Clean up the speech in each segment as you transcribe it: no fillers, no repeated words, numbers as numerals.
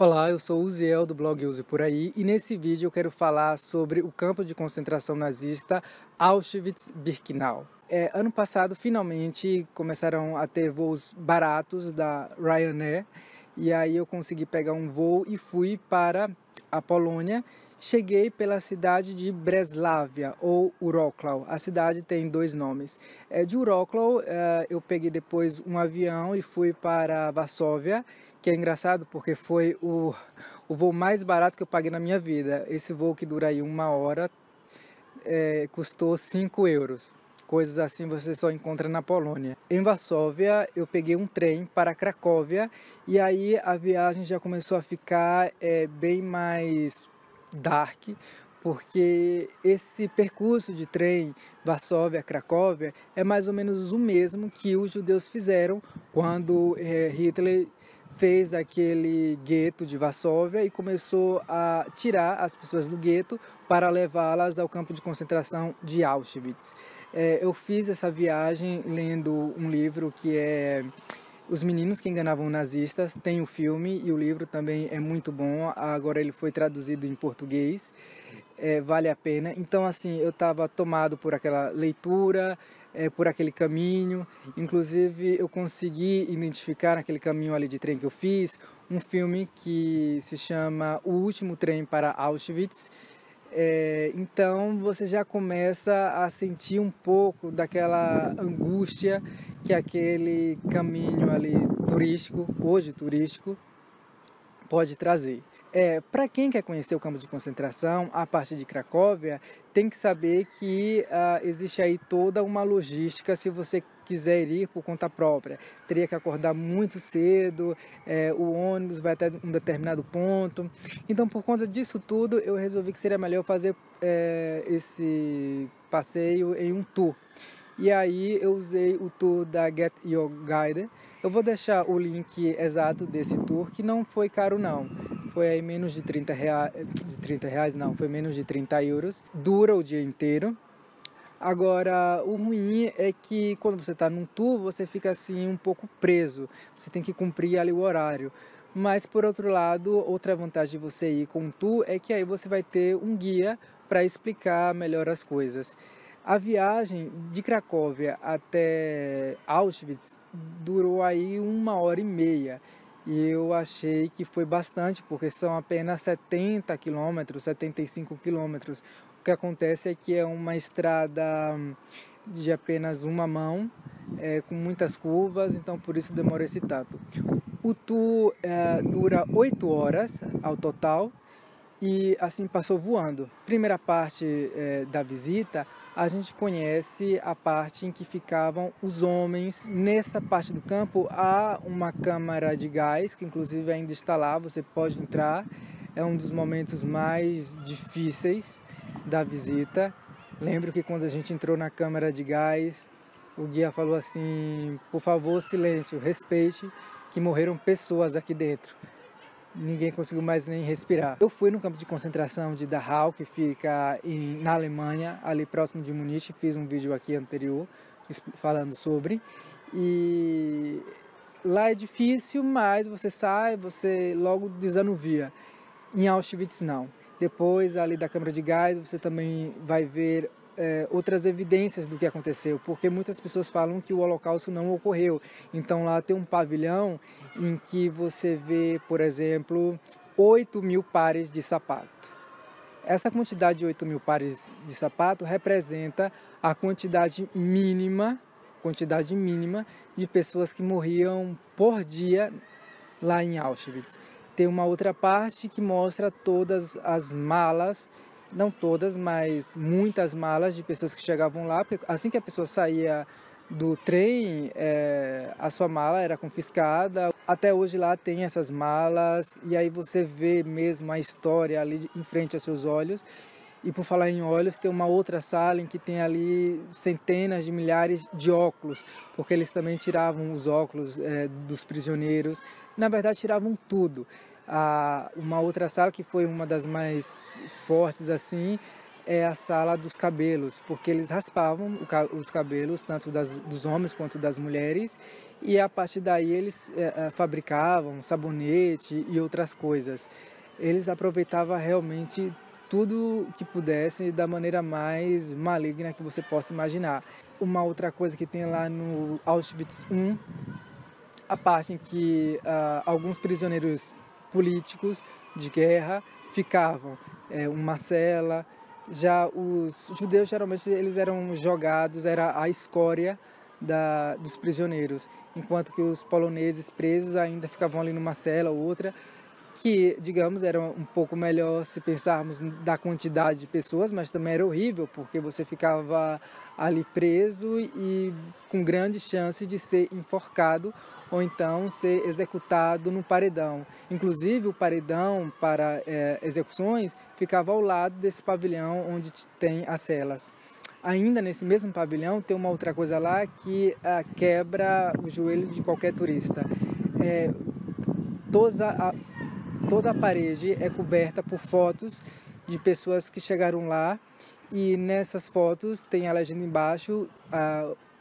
Olá, eu sou o Uziel do blog Use Por Aí e nesse vídeo eu quero falar sobre o campo de concentração nazista Auschwitz-Birkenau. Ano passado, finalmente, começaram a ter voos baratos da Ryanair e aí eu consegui pegar um voo e fui para a Polônia. Cheguei pela cidade de Breslavia ou Wrocław. A cidade tem dois nomes. De Wrocław, eu peguei depois um avião e fui para Varsóvia, que é engraçado porque foi o voo mais barato que eu paguei na minha vida. Esse voo que dura aí 1 hora custou 5 euros. Coisas assim você só encontra na Polônia. Em Varsóvia eu peguei um trem para Cracóvia e aí a viagem já começou a ficar bem mais dark, porque esse percurso de trem Varsóvia-Cracóvia é mais ou menos o mesmo que os judeus fizeram quando Hitler fez aquele gueto de Varsóvia e começou a tirar as pessoas do gueto para levá-las ao campo de concentração de Auschwitz. Eu fiz essa viagem lendo um livro que é Os Meninos que Enganavam Nazistas. Tem o filme e o livro também é muito bom. Agora ele foi traduzido em português. Vale a pena. Então, assim, eu estava tomado por aquela leitura, por aquele caminho. Inclusive, eu consegui identificar naquele caminho ali de trem que eu fiz um filme que se chama O Último Trem para Auschwitz. Então você já começa a sentir um pouco daquela angústia que aquele caminho ali turístico, hoje turístico, pode trazer. Para quem quer conhecer o campo de concentração, a partir de Cracóvia, tem que saber que existe aí toda uma logística se você quiser ir por conta própria. Teria que acordar muito cedo, o ônibus vai até um determinado ponto. Então, por conta disso tudo, eu resolvi que seria melhor fazer esse passeio em um tour. E aí eu usei o tour da Get Your Guide. Eu vou deixar o link exato desse tour, que não foi caro não. Foi aí menos de 30 reais, não, foi menos de 30 euros. Dura o dia inteiro. Agora, o ruim é que quando você está num tour, você fica assim um pouco preso. Você tem que cumprir ali o horário. Mas, por outro lado, outra vantagem de você ir com um tour é que aí você vai ter um guia para explicar melhor as coisas. A viagem de Cracóvia até Auschwitz durou aí 1 hora e meia. E eu achei que foi bastante, porque são apenas 70 quilômetros, 75 quilômetros. O que acontece é que é uma estrada de apenas uma mão, com muitas curvas, então por isso demora esse tanto. O tour dura 8 horas ao total e assim passou voando. Primeira parte da visita, a gente conhece a parte em que ficavam os homens. Nessa parte do campo há uma câmara de gás, que inclusive ainda está lá, você pode entrar. É um dos momentos mais difíceis da visita. Lembro que quando a gente entrou na câmara de gás, o guia falou assim: por favor, silêncio, respeite, que morreram pessoas aqui dentro. Ninguém conseguiu mais nem respirar. Eu fui no campo de concentração de Dachau, que fica na Alemanha, ali próximo de Munique. Fiz um vídeo aqui anterior falando sobre. E lá é difícil, mas você sai, você logo desanuvia. Em Auschwitz não. Depois ali da câmara de gás você também vai ver outras evidências do que aconteceu, porque muitas pessoas falam que o Holocausto não ocorreu. Então lá tem um pavilhão em que você vê, por exemplo, 8.000 pares de sapato. Essa quantidade de 8.000 pares de sapato representa a quantidade mínima de pessoas que morriam por dia lá em Auschwitz. Tem uma outra parte que mostra todas as malas, não todas, mas muitas malas de pessoas que chegavam lá, porque assim que a pessoa saía do trem, a sua mala era confiscada. Até hoje lá tem essas malas, e aí você vê mesmo a história ali em frente aos seus olhos. E por falar em olhos, tem uma outra sala em que tem ali centenas de milhares de óculos, porque eles também tiravam os óculos dos prisioneiros. Na verdade, tiravam tudo. Uma outra sala que foi uma das mais fortes assim, é a sala dos cabelos, porque eles raspavam os cabelos, tanto dos homens quanto das mulheres, e a partir daí eles fabricavam sabonete e outras coisas. Eles aproveitavam realmente tudo que pudessem da maneira mais maligna que você possa imaginar. Uma outra coisa que tem lá no Auschwitz I, a parte em que alguns prisioneiros políticos de guerra ficavam uma cela. Já os judeus geralmente eles eram jogados, era a escória dos prisioneiros, enquanto que os poloneses presos ainda ficavam ali numa cela ou outra, que, digamos, era um pouco melhor se pensarmos da quantidade de pessoas, mas também era horrível, porque você ficava ali preso e com grande chance de ser enforcado ou então ser executado no paredão. Inclusive, o paredão para execuções ficava ao lado desse pavilhão onde tem as celas. Ainda nesse mesmo pavilhão tem uma outra coisa lá que quebra o joelho de qualquer turista. Toda a parede é coberta por fotos de pessoas que chegaram lá, e nessas fotos tem a legenda embaixo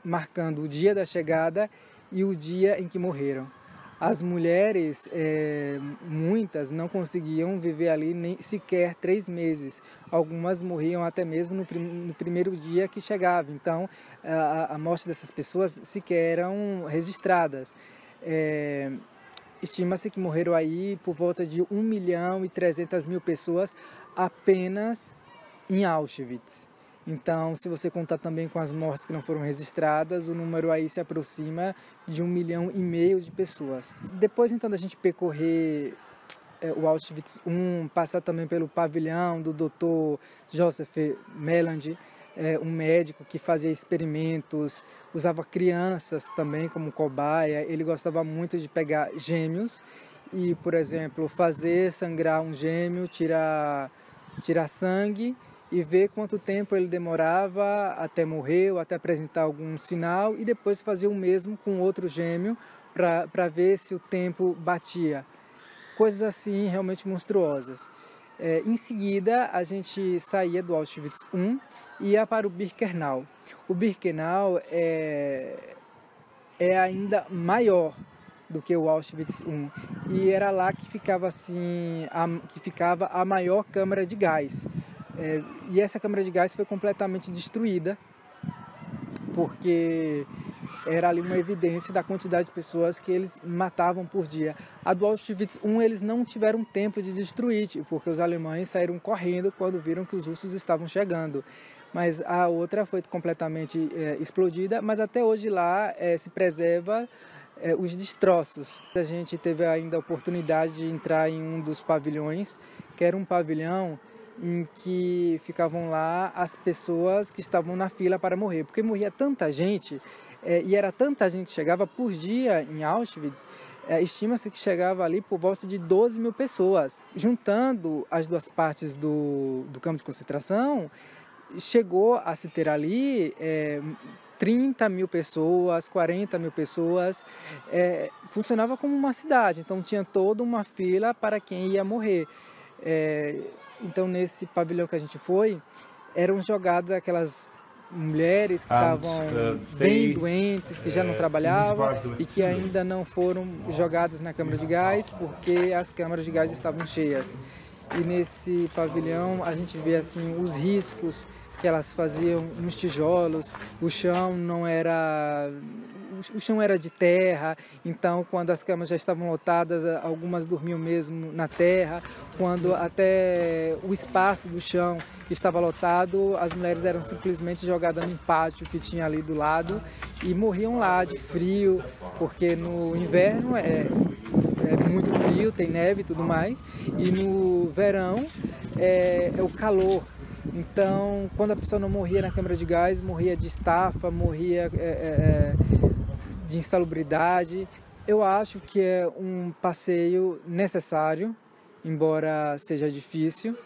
marcando o dia da chegada e o dia em que morreram. As mulheres, muitas, não conseguiam viver ali nem sequer 3 meses. Algumas morriam até mesmo no primeiro dia que chegava. Então, a morte dessas pessoas sequer eram registradas. Estima-se que morreram aí por volta de 1.300.000 pessoas apenas em Auschwitz. Então, se você contar também com as mortes que não foram registradas, o número aí se aproxima de 1,5 milhão de pessoas. Depois, então, da gente percorrer o Auschwitz I, passar também pelo pavilhão do Dr. Joseph Melamed, um médico que fazia experimentos, usava crianças também como cobaia. Ele gostava muito de pegar gêmeos e, por exemplo, fazer sangrar um gêmeo, tirar sangue e ver quanto tempo ele demorava até morrer ou até apresentar algum sinal, e depois fazer o mesmo com outro gêmeo para ver se o tempo batia. Coisas assim realmente monstruosas. Em seguida, a gente saía do Auschwitz I e ia para o Birkenau. O Birkenau é ainda maior do que o Auschwitz I, e era lá que ficava a maior câmara de gás. E essa câmara de gás foi completamente destruída, porque era ali uma evidência da quantidade de pessoas que eles matavam por dia. A do Auschwitz I eles não tiveram tempo de destruir, porque os alemães saíram correndo quando viram que os russos estavam chegando. Mas a outra foi completamente explodida, mas até hoje lá se preserva os destroços. A gente teve ainda a oportunidade de entrar em um dos pavilhões, que era um pavilhão em que ficavam lá as pessoas que estavam na fila para morrer, porque morria tanta gente, e era tanta gente que chegava por dia em Auschwitz. Estima-se que chegava ali por volta de 12.000 pessoas. Juntando as duas partes do campo de concentração, chegou a se ter ali 30.000 pessoas, 40.000 pessoas. Funcionava como uma cidade, então tinha toda uma fila para quem ia morrer. Então, nesse pavilhão que a gente foi, eram jogadas aquelas mulheres que estavam bem doentes, que já não trabalhavam e que ainda não foram jogadas na câmara de gás porque as câmaras de gás estavam cheias. E nesse pavilhão a gente vê assim os riscos que elas faziam nos tijolos. O chão era de terra, então quando as camas já estavam lotadas, algumas dormiam mesmo na terra. Quando até o espaço do chão estava lotado, as mulheres eram simplesmente jogadas no pátio que tinha ali do lado e morriam lá de frio, porque no inverno é muito frio, tem neve e tudo mais, e no verão é o calor. Então, quando a pessoa não morria na câmara de gás, morria de estafa, morria de insalubridade. Eu acho que é um passeio necessário, embora seja difícil,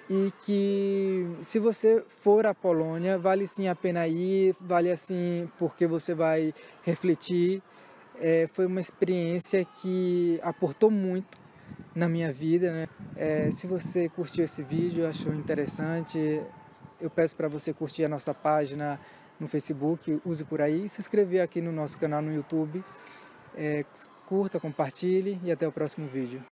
e que se você for à Polônia, vale sim a pena ir, vale assim porque você vai refletir. Foi uma experiência que aportou muito na minha vida, né? Se você curtiu esse vídeo, achou interessante, eu peço para você curtir a nossa página no Facebook, Use Por Aí, e se inscrever aqui no nosso canal no YouTube. Curta, compartilhe e até o próximo vídeo.